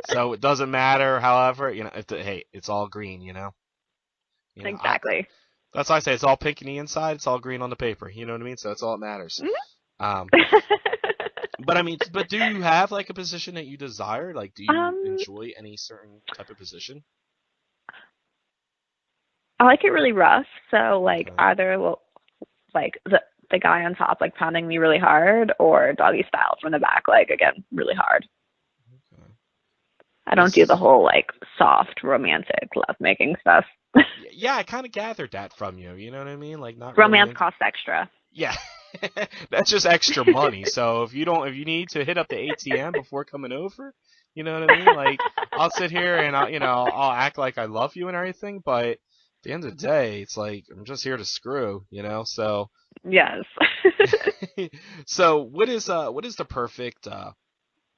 So it doesn't matter, however, you know, hey, it's all green, you know? Exactly. That's why I say it's all pink on the inside, it's all green on the paper. You know what I mean? So that's all that matters. Mm-hmm. But do you have like a position that you desire? Like, do you enjoy any certain type of position? I like it really rough. So like either like the guy on top like pounding me really hard, or doggy style from the back, like again really hard. Okay. I don't do the whole like soft romantic lovemaking stuff. Yeah, I kind of gathered that from you. You know what I mean? Like not romance really costs extra. Yeah. That's just extra money. So if you need to hit up the ATM before coming over, you know what I mean? Like I'll sit here and I'll act like I love you and everything, but at the end of the day, it's like I'm just here to screw, you know? So yes. So what is the perfect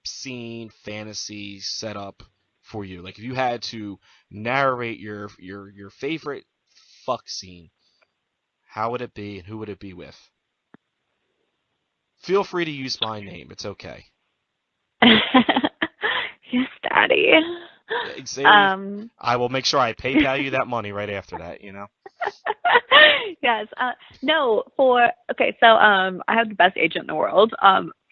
scene, fantasy setup for you? Like if you had to narrate your favorite fuck scene, how would it be and who would it be with? Feel free to use my name. It's okay. Yes, Daddy. I will make sure I PayPal you that money right after that, you know? Yes. No, so I have the best agent in the world.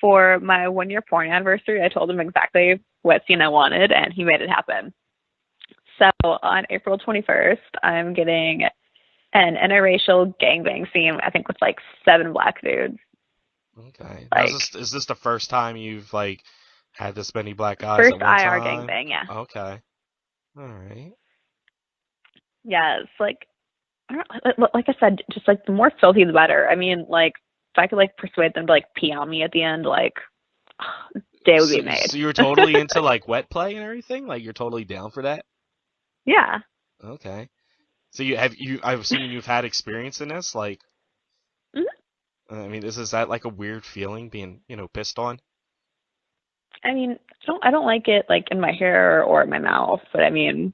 For my 1-year porn anniversary, I told him exactly what scene I wanted, and he made it happen. So on April 21st, I'm getting an interracial gangbang scene, I think with like 7 black dudes. Okay. Like, is this the first time you've like had this many black guys first at one IR time? gangbang, yeah. Okay. All right. Yes, like I said, just like the more filthy the better. I mean, like if I could like persuade them to like pee on me at the end, like day would be made. So you're totally into like wet play and everything? Like you're totally down for that? Yeah. Okay. So I'm assuming you've had experience in this, like. Mm-hmm. I mean, is that like a weird feeling being, pissed on? I mean, I don't like it like in my hair or in my mouth, but I mean,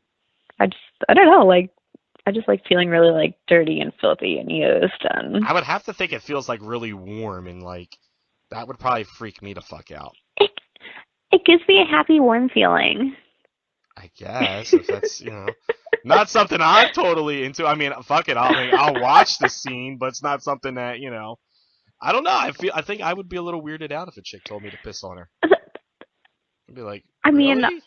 I don't know, like I just like feeling really like dirty and filthy and used, and I would have to think it feels like really warm, and like that would probably freak me the fuck out. It gives me a happy, warm feeling. I guess if that's not something I'm totally into. I mean, fuck it, I'll watch the scene, but it's not something that I don't know. I think I would be a little weirded out if a chick told me to piss on her. I'd be like, I really? mean,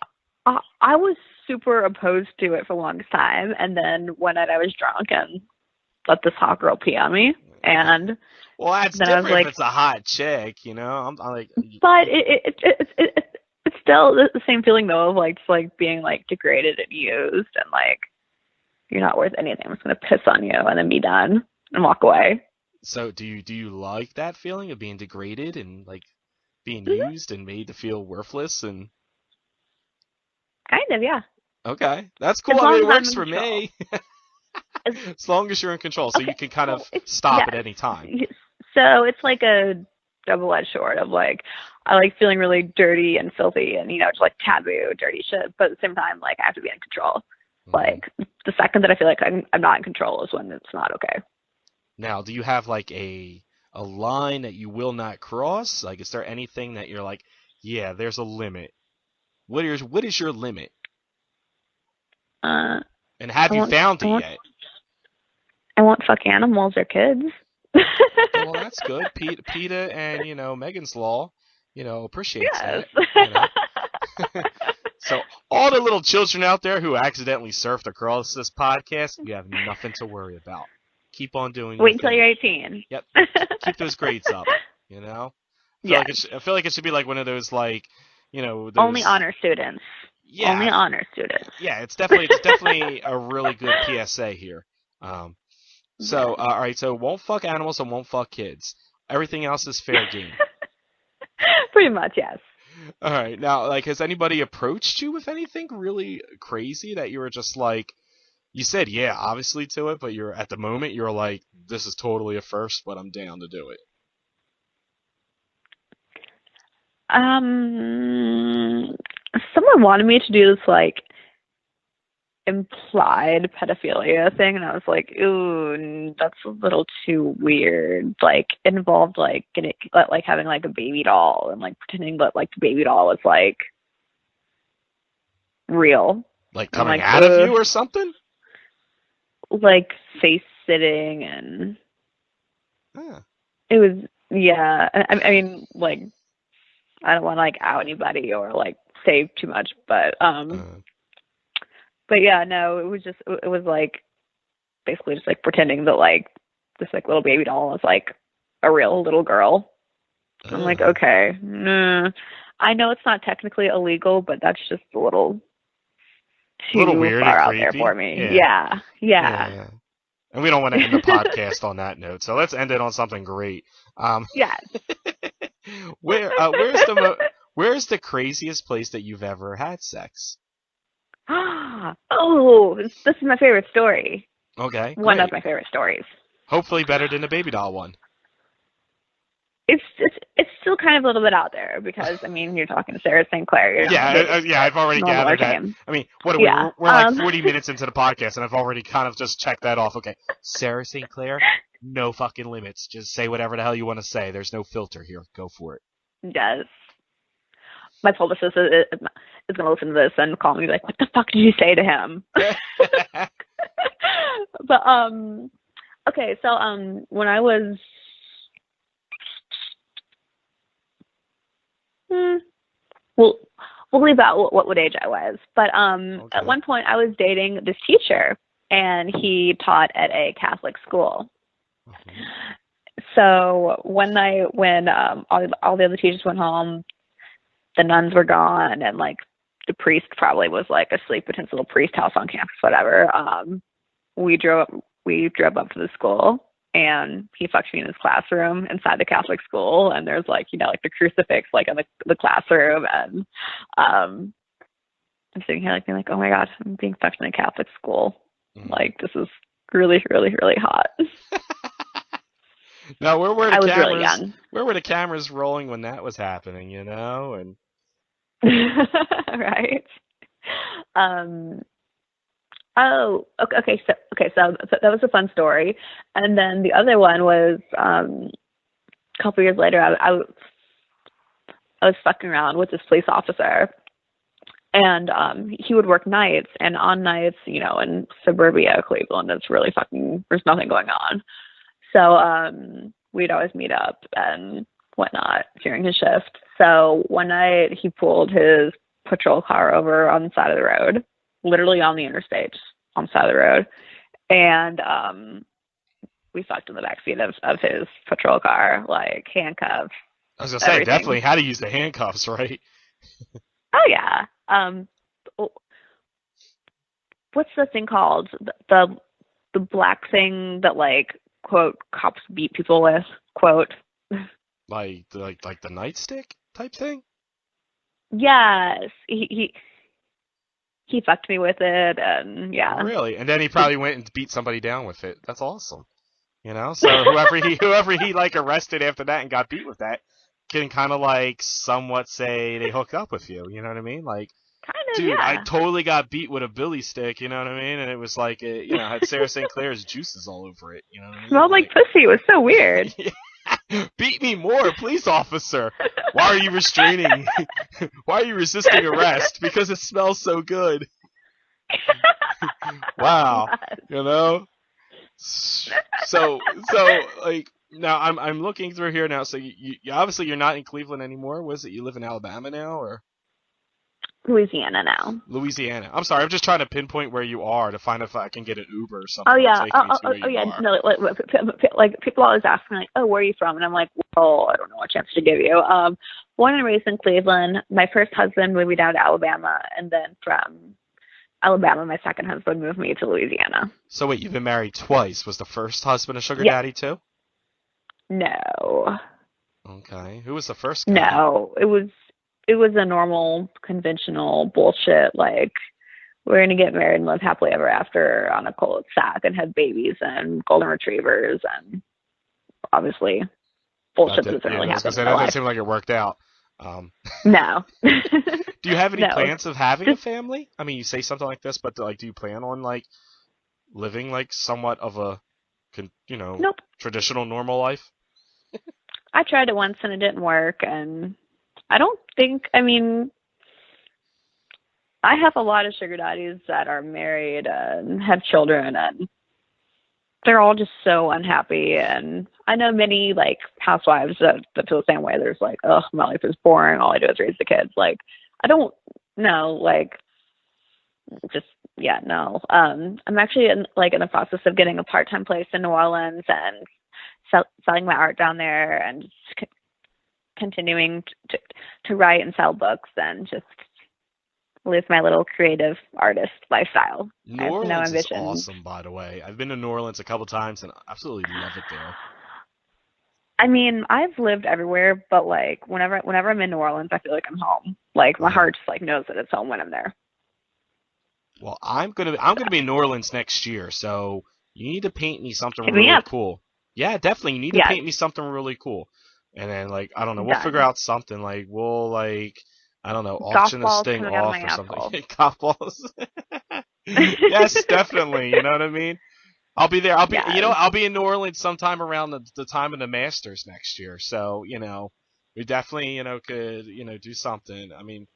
I was super opposed to it for the longest time, and then one night I was drunk and let this hot girl pee on me, and well, that's then different I was like, if it's a hot chick, I'm like. But it's still the same feeling though of like just like being like degraded and used, and like you're not worth anything. I'm just gonna piss on you and then be done and walk away. So do you like that feeling of being degraded and like being used and made to feel worthless and? Kind of, yeah. Okay, that's cool. I mean, it works for me. As long as you're in control, so you can kind of stop at any time. So it's like a double-edged sword of like, I like feeling really dirty and filthy and, just like taboo, dirty shit. But at the same time, like I have to be in control. Mm-hmm. Like the second that I feel like I'm not in control is when it's not okay. Now, do you have like a line that you will not cross? Like, is there anything that you're like, yeah, there's a limit? What is your limit? And have you found it yet? I won't fuck animals or kids. Well, that's good. PETA and Megan's Law, appreciates that. So all the little children out there who accidentally surfed across this podcast, you have nothing to worry about. Keep on doing. Wait until you're 18. Yep. Keep those grades up. I feel like it should be like one of those like, those only honor students. Yeah. Only honor students. Yeah, it's definitely a really good PSA here. So all right, so won't fuck animals and won't fuck kids. Everything else is fair game. Pretty much, yes. All right, now like, has anybody approached you with anything really crazy that you were just like, you said yeah, obviously to it, but you're at the moment you're like, this is totally a first, but I'm down to do it. Someone wanted me to do this like implied pedophilia thing, and I was like, ooh, that's a little too weird. Like, it involved like having like a baby doll and like pretending that like the baby doll was like real, like coming out of you or something, like face sitting, and it was I mean, like, I don't want to like out anybody or like say too much, but yeah, no, it was like basically just like pretending that like this like little baby doll was like a real little girl. I'm like, okay, I know it's not technically illegal, but that's just a little too weird far out and there creepy. for me. Yeah. Yeah. And we don't want to end the podcast on that note, so let's end it on something great. Yes. Where's the craziest place that you've ever had sex? Oh, this is my favorite story. Okay. One of my favorite stories. Hopefully better than the baby doll one. It's still kind of a little bit out there because, I mean, you're talking to Sara St. Clair. I've already gathered that. I mean, we're like 40 minutes into the podcast, and I've already kind of just checked that off. Okay, Sara St. Clair, no fucking limits. Just say whatever the hell you want to say. There's no filter here. Go for it. Yes. My publicist is going to listen to this and call me like, what the fuck did you say to him? But, okay, so when I was... we'll leave out what age I was. But at one point I was dating this teacher, and he taught at a Catholic school. Mm-hmm. So one night when all the other teachers went home, the nuns were gone, and like the priest probably was like asleep at his little priest house on campus, whatever. We drove up to the school, and he fucked me in his classroom inside the Catholic school, and there's like, like the crucifix like in the classroom, and I'm sitting here like being like, oh my god, I'm being fucked in a Catholic school. Mm-hmm. Like, this is really, really, really hot. Now, where were the cameras? Really young. Where were the cameras rolling when that was happening? And right. Oh, okay. So that was a fun story, and then the other one was a couple years later. I was fucking around with this police officer, and he would work nights, and on nights, in suburbia Cleveland, it's really fucking, there's nothing going on. So we'd always meet up and whatnot during his shift. So one night he pulled his patrol car over on the side of the road, literally on the interstate, on the side of the road, and we fucked in the backseat of his patrol car, like handcuffs. I was gonna say, definitely how to use the handcuffs, right? Oh yeah. What's the thing called? The black thing that like, quote, cops beat people with, quote. Like the nightstick type thing? Yes. He fucked me with it, and yeah. Really? And then he probably went and beat somebody down with it. That's awesome. So whoever he like arrested after that and got beat with that can kind of like somewhat say they hooked up with you. You know what I mean? Like, kind of, dude, yeah. I totally got beat with a billy stick. You know what I mean? And it was like, had Sara St. Clair's juices all over it. You know what I mean? Smelled like pussy. It was so weird. Beat me more, police officer. Why are you restraining? Why are you resisting arrest? Because it smells so good. Wow. So like, now I'm looking through here now. So you obviously you're not in Cleveland anymore. Was it you live in Alabama now, or Louisiana now? Louisiana. I'm sorry. I'm just trying to pinpoint where you are to find if I can get an Uber or something. Oh yeah. Oh yeah. No, like people always ask me like, oh, where are you from? And I'm like, I don't know what chance to give you. Born and raised in Cleveland. My first husband moved me down to Alabama, and then from Alabama, my second husband moved me to Louisiana. So wait, you've been married twice. Was the first husband a sugar Yeah. daddy too? No. Okay. Who was the first guy? No. It was a normal, conventional bullshit, like, we're going to get married and live happily ever after on a cul-de-sac and have babies and golden retrievers, and obviously bullshit that doesn't really happen in my that life. doesn't seem like it worked out. No. Do you have any No. plans of having a family? I mean, you say something like this, but like, do you plan on like living like somewhat of a, Nope. traditional normal life? I tried it once and it didn't work, and I don't think, I mean, I have a lot of sugar daddies that are married and have children, and they're all just so unhappy. And I know many like housewives that feel the same way. There's like, oh, my life is boring. All I do is raise the kids. Like, I don't know, like, just, yeah, no. I'm actually in the process of getting a part-time place in New Orleans and selling my art down there, and just continuing to write and sell books and just live my little creative artist lifestyle. New Orleans is awesome, by the way. I've been to New Orleans a couple times and absolutely love it there. I mean, I've lived everywhere, but like whenever I'm in New Orleans, I feel like I'm home. Like my heart just like knows that it's home when I'm there. Well, I'm gonna be in New Orleans next year, so you need to paint me something really cool. Yeah, definitely. You need to paint me something really cool. And then like, I don't know, we'll figure out something. Like we'll like, I don't know, auction this thing off or something. Golf balls. Yes, definitely. You know what I mean? I'll be there. I'll be in New Orleans sometime around the time of the Masters next year. So, we definitely, could, do something. I mean,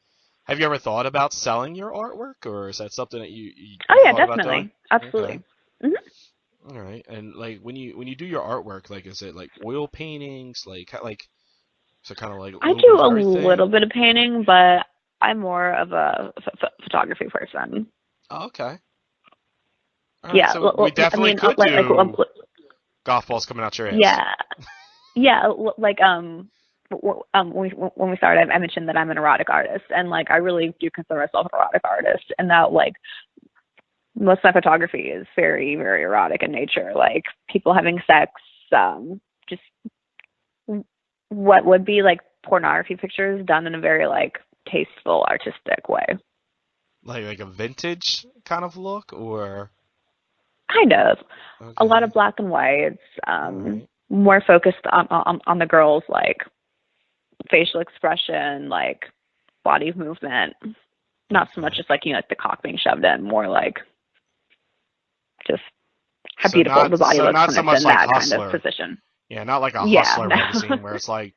have you ever thought about selling your artwork, or is that something that you Oh yeah, definitely. Absolutely. Okay. Mm-hmm. All right. And like when you do your artwork, like is it like oil paintings, like so kind of like I do a little bit of painting, but I'm more of a photography person. Oh, okay. Right, yeah, so we definitely could do golf balls coming out your ass. Yeah. Like when we started, I mentioned that I'm an erotic artist, and like I really do consider myself an erotic artist, and that like most of my photography is very, very erotic in nature, like people having sex, just what would be like pornography pictures done in a very like tasteful, artistic way. Like a vintage kind of look, or kind of a lot of black and whites, more focused on the girls, like facial expression, like body movement, not so much as like like the cock being shoved in, more like just how beautiful the body looks when it's in that kind of position. Yeah, not like a Hustler magazine where it's like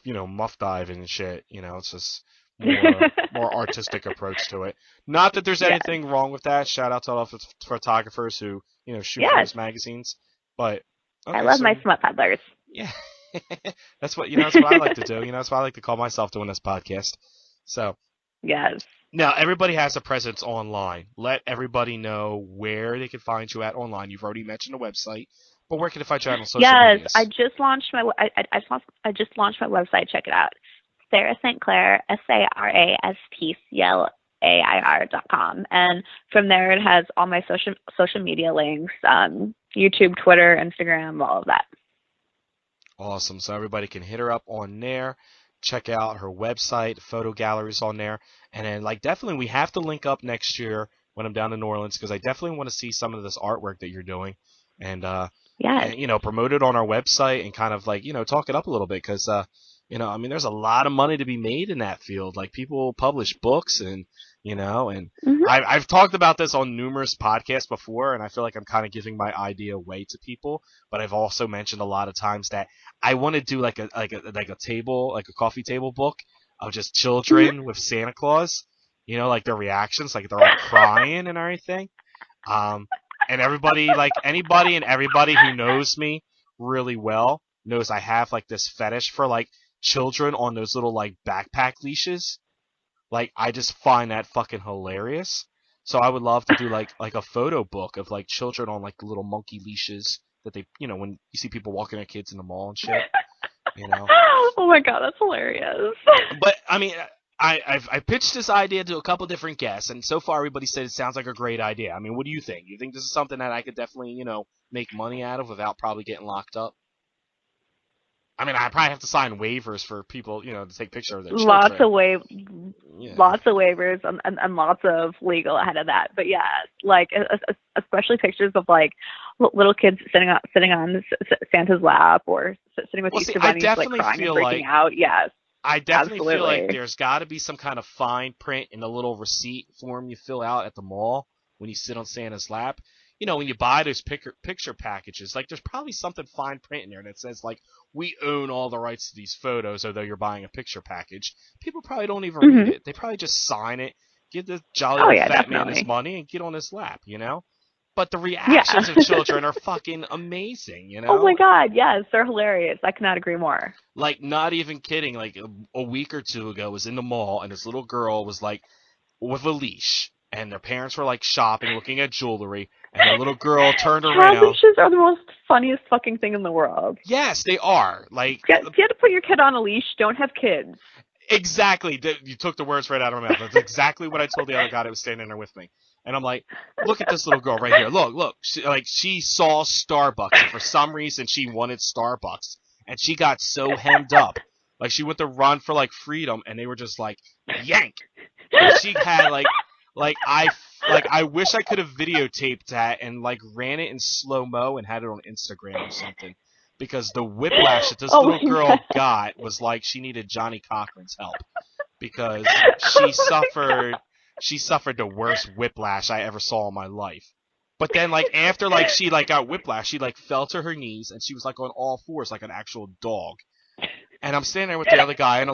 muff diving and shit. It's just more artistic approach to it. Not that there's anything wrong with that. Shout out to all the photographers who shoot for those magazines. But I love my smut peddlers. Yeah, that's what that's what I like to do. That's what I like to call myself doing this podcast. So yes. Now everybody has a presence online. Let everybody know where they can find you at online. You've already mentioned the website, but where can they find you at on social media? Yes, I just launched my website. Check it out. Sara St. Clair, SARASTCLAIR.com. And from there it has all my social media links, YouTube, Twitter, Instagram, all of that. Awesome. So everybody can hit her up on there. Check out her website, photo galleries on there. And then definitely we have to link up next year when I'm down in New Orleans, because I definitely want to see some of this artwork that you're doing. And, promote it on our website and kind of talk it up a little bit, because there's a lot of money to be made in that field. Like people publish books and I've talked about this on numerous podcasts before, and I feel like I'm kind of giving my idea away to people, but I've also mentioned a lot of times that I want to do like a table, like a coffee table book of just children with Santa Claus, like their reactions, like they're all crying and everything. And everybody, anybody and everybody who knows me really well knows I have this fetish for children on those little backpack leashes. I just find that fucking hilarious. So I would love to do like a photo book of children on the little monkey leashes that they, when you see people walking their kids in the mall and shit, Oh my God, that's hilarious. But I mean, I pitched this idea to a couple different guests, and so far everybody said it sounds like a great idea. I mean, what do you think? You think this is something that I could definitely, make money out of without probably getting locked up? I mean, I probably have to sign waivers for people, to take pictures of their children. Lots of waivers and lots of legal ahead of that. But yeah, like especially pictures of like little kids sitting on Santa's lap or sitting with Easter bunnies, like crying and freaking out. Yes. I definitely feel like there's got to be some kind of fine print in the little receipt form you fill out at the mall when you sit on Santa's lap. When you buy those picture packages, like there's probably something fine print in there that says like, we own all the rights to these photos, although you're buying a picture package. People probably don't even read it. They probably just sign it, give the jolly old fat man his money, and get on his lap, But the reactions of children are fucking amazing, Oh my God, yes, they're hilarious. I cannot agree more. Like, not even kidding, like a week or two ago, I was in the mall, and this little girl was like, with a leash. And their parents were like shopping, looking at jewelry, and the little girl turned around. Leashes are the most funniest fucking thing in the world. Yes, they are. Like, if you had to put your kid on a leash, don't have kids. Exactly. You took the words right out of my mouth. That's exactly what I told the other guy that was standing there with me. And I'm like, look at this little girl right here. Look. She saw Starbucks, and for some reason she wanted Starbucks, and she got so hemmed up. Like, she went to run for like freedom, and they were just like, yank. And she had I wish I could have videotaped that and like ran it in slow-mo and had it on Instagram or something, because the whiplash that this little girl got was like she needed Johnny Cochran's help, because she suffered the worst whiplash I ever saw in my life. But then like after like she like got whiplash, she like fell to her knees and she was like on all fours like an actual dog. And I'm standing there with the other guy and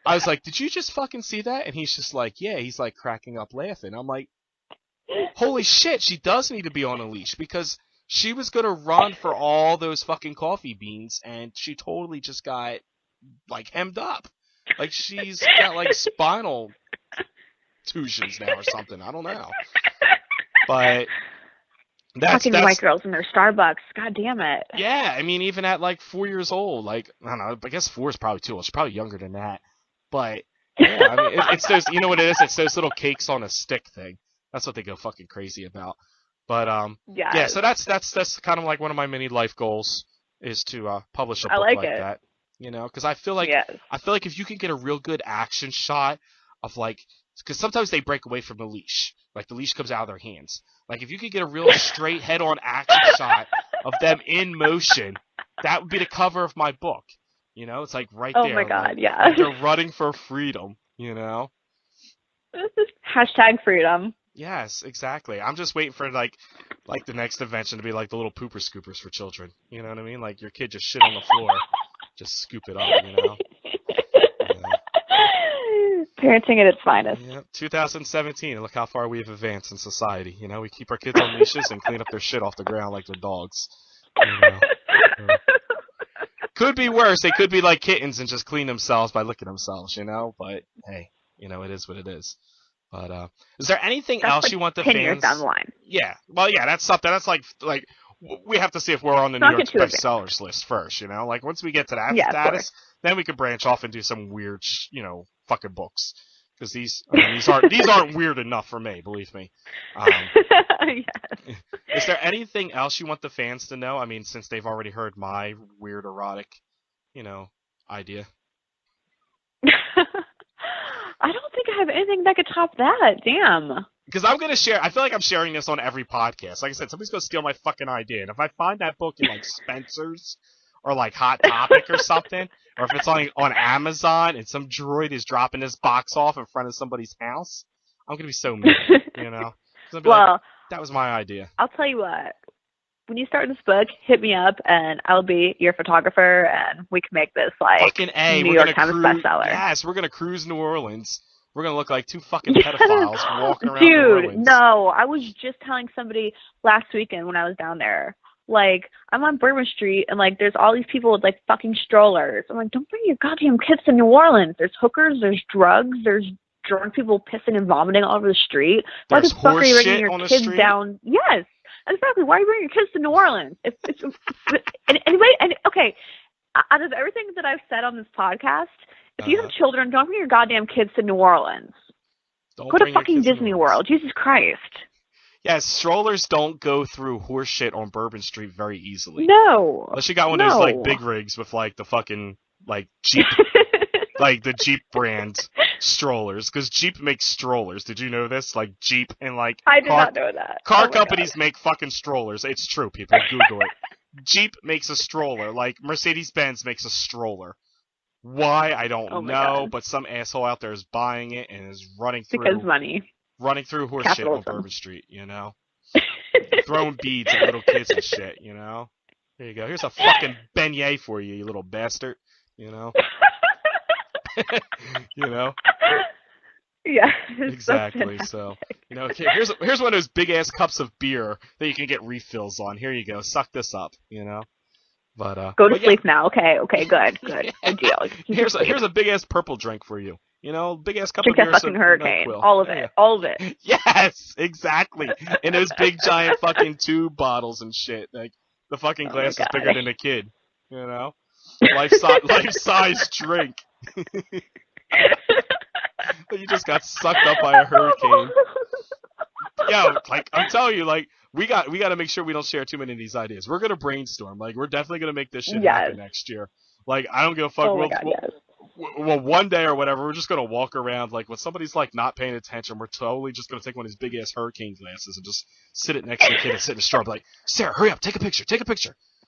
I was like, did you just fucking see that? And he's just like, yeah. He's like cracking up laughing. I'm like, holy shit, she does need to be on a leash, because she was going to run for all those fucking coffee beans, and she totally just got like hemmed up. Like, she's got like spinal tuitions now or something. I don't know. But that's white girls in their Starbucks. God damn it. Yeah, I mean, even at like 4 years old, like, I don't know, I guess 4 is probably too old. She's probably younger than that. But yeah, I mean, it's those, you know what it is? It's those little cakes on a stick thing. That's what they go fucking crazy about. But yeah, so that's kind of like one of my mini life goals, is to publish a book like that. Because I feel like if you can get a real good action shot of like, because sometimes they break away from the leash, like the leash comes out of their hands. Like, if you could get a real straight head-on action shot of them in motion, that would be the cover of my book. It's like right there. Oh my God, like, yeah. Like they're running for freedom, Hashtag freedom. Yes, exactly. I'm just waiting for like the next invention to be like the little pooper scoopers for children. You know what I mean? Like, your kid just shit on the floor, just scoop it up, Yeah. Parenting at its finest. Yeah, 2017. Look how far we've advanced in society. We keep our kids on leashes and clean up their shit off the ground like they're dogs. Could be worse. They could be like kittens and just clean themselves by licking themselves, But hey, it is what it is. But is there anything else like you want the 10 fans? years down the line. Yeah. Well, yeah, that's something. That's like we have to see if we're on the New York bestsellers list first. Like, once we get to that status, then we could branch off and do some weird, fucking books. Because these aren't weird enough for me, believe me. Yes. Is there anything else you want the fans to know? I mean, since they've already heard my weird erotic, idea. I don't think I have anything that could top that. Damn. Because I'm going to share, I feel like I'm sharing this on every podcast. Like I said, somebody's going to steal my fucking idea. And if I find that book in like Spencer's or like Hot Topic or something, or if it's on Amazon and some droid is dropping this box off in front of somebody's house, I'm going to be so mad, Well, that was my idea. I'll tell you what. When you start this book, hit me up and I'll be your photographer and we can make this like fucking New York Times bestseller. Yes, we're going to cruise New Orleans. We're going to look like two fucking pedophiles walking around New Orleans. Dude, no. I was just telling somebody last weekend when I was down there. Like, I'm on Bourbon Street, and, like, there's all these people with, like, fucking strollers. I'm like, don't bring your goddamn kids to New Orleans. There's hookers, there's drugs, there's drunk people pissing and vomiting all over the street. Why the fuck are you bringing your kids down? Yes. Exactly. Why are you bringing your kids to New Orleans? Okay. Out of everything that I've said on this podcast, if you have children, don't bring your goddamn kids to New Orleans. Go to fucking Disney World. Jesus Christ. Yeah, strollers don't go through horse shit on Bourbon Street very easily. No. Unless you got one of those, like, big rigs with, like, the fucking, like, Jeep, like, the Jeep brand strollers. Because Jeep makes strollers. Did you know this? Like, Jeep and, like... I did not know that. Car companies make fucking strollers. It's true, people. Google it. Jeep makes a stroller. Like, Mercedes-Benz makes a stroller. Why? I don't know. God. But some asshole out there is buying it and is running through... Because money. Running through horse shit on Bourbon Street, you know? Throwing beads at little kids and shit, you know? There you go. Here's a fucking beignet for you, you little bastard. You know? You know? Yeah. Exactly. So, you know, here's one of those big ass cups of beer that you can get refills on. Here you go. Suck this up, you know? But go to sleep now. Okay, good. Good deal. Here's a big ass purple drink for you. You know, big ass cup Drink of beer. That fucking hurricane. All of it. Yes, exactly. In those big giant fucking tube bottles and shit. Like the fucking glass is bigger than a kid. You know, life size drink. But you just got sucked up by a hurricane. Yo, like I'm telling you, like we got to make sure we don't share too many of these ideas. We're gonna brainstorm. Like we're definitely gonna make this shit happen next year. Like I don't give a fuck. Well, one day or whatever, we're just gonna walk around like when somebody's like not paying attention, we're totally just gonna take one of these big ass hurricane glasses and just sit it next to the kid and sit in the straw, be like, Sarah, hurry up, take a picture,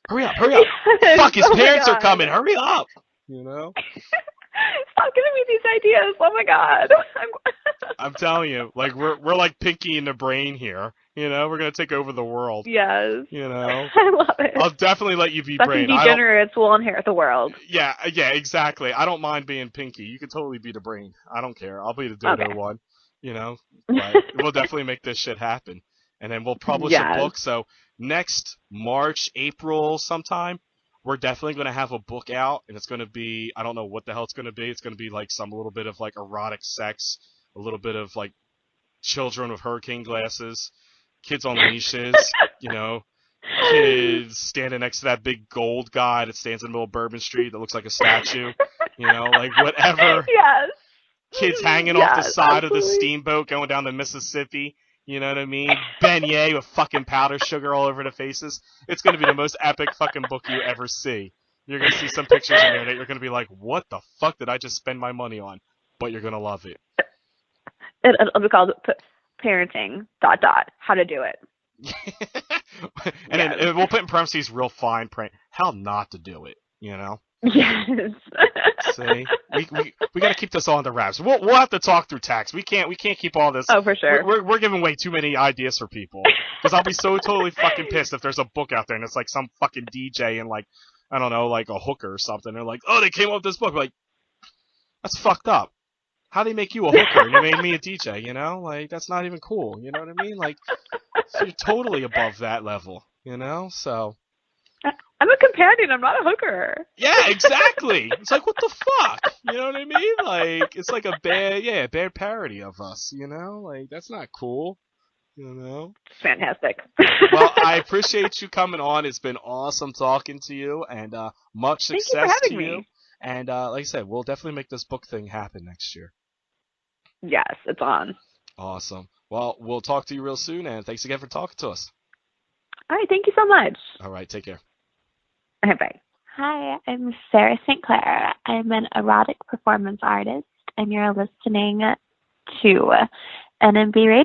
hurry up. Fuck, his parents are coming, hurry up. You know? Stop giving me these ideas. Oh my god. I'm telling you, like we're like Pinky in the Brain here. You know, we're gonna take over the world. Yes. You know, I love it. I'll definitely let you be Fucking Brain. Degenerates will inherit the world. Yeah, exactly. I don't mind being Pinky. You can totally be the Brain. I don't care. I'll be the Dodo one. You know, but we'll definitely make this shit happen, and then we'll publish a book. So next March, April, sometime, we're definitely gonna have a book out, and it's gonna be I don't know what the hell it's gonna be. It's gonna be like some little bit of like erotic sex, a little bit of like children with hurricane glasses. Kids on leashes, you know, kids standing next to that big gold guy that stands in the middle of Bourbon Street that looks like a statue, you know, like whatever. Yes. Kids hanging off the side of the steamboat going down the Mississippi, you know what I mean? Beignet with fucking powder sugar all over the faces. It's going to be the most epic fucking book you ever see. You're going to see some pictures in there that you're going to be like, what the fuck did I just spend my money on? But you're going to love it. It'll be called... Parenting, ... how to do it. And then we'll put in parentheses real fine print, how not to do it, you know? Yes. See? We got to keep this all under wraps. We'll have to talk through text. We can't keep all this. Oh, for sure. We're giving away too many ideas for people. Because I'll be so totally fucking pissed if there's a book out there and it's like some fucking DJ and like, I don't know, like a hooker or something. They're like, oh, they came up with this book. Like, that's fucked up. How they make you a hooker and they made me a DJ, you know? Like, that's not even cool, you know what I mean? Like, so you're totally above that level, you know? So... I'm a companion, I'm not a hooker. Yeah, exactly! It's like, what the fuck? You know what I mean? Like, it's like a bad parody of us, you know? Like, that's not cool, you know? Fantastic. Well, I appreciate you coming on. It's been awesome talking to you, and much success to you. And like I said, we'll definitely make this book thing happen next year. Yes, it's on. Awesome. Well, we'll talk to you real soon, and thanks again for talking to us. All right, thank you so much. All right, take care. All right, bye. Hi, I'm Sara St. Clair. I'm an erotic performance artist, and you're listening to MMB Radio.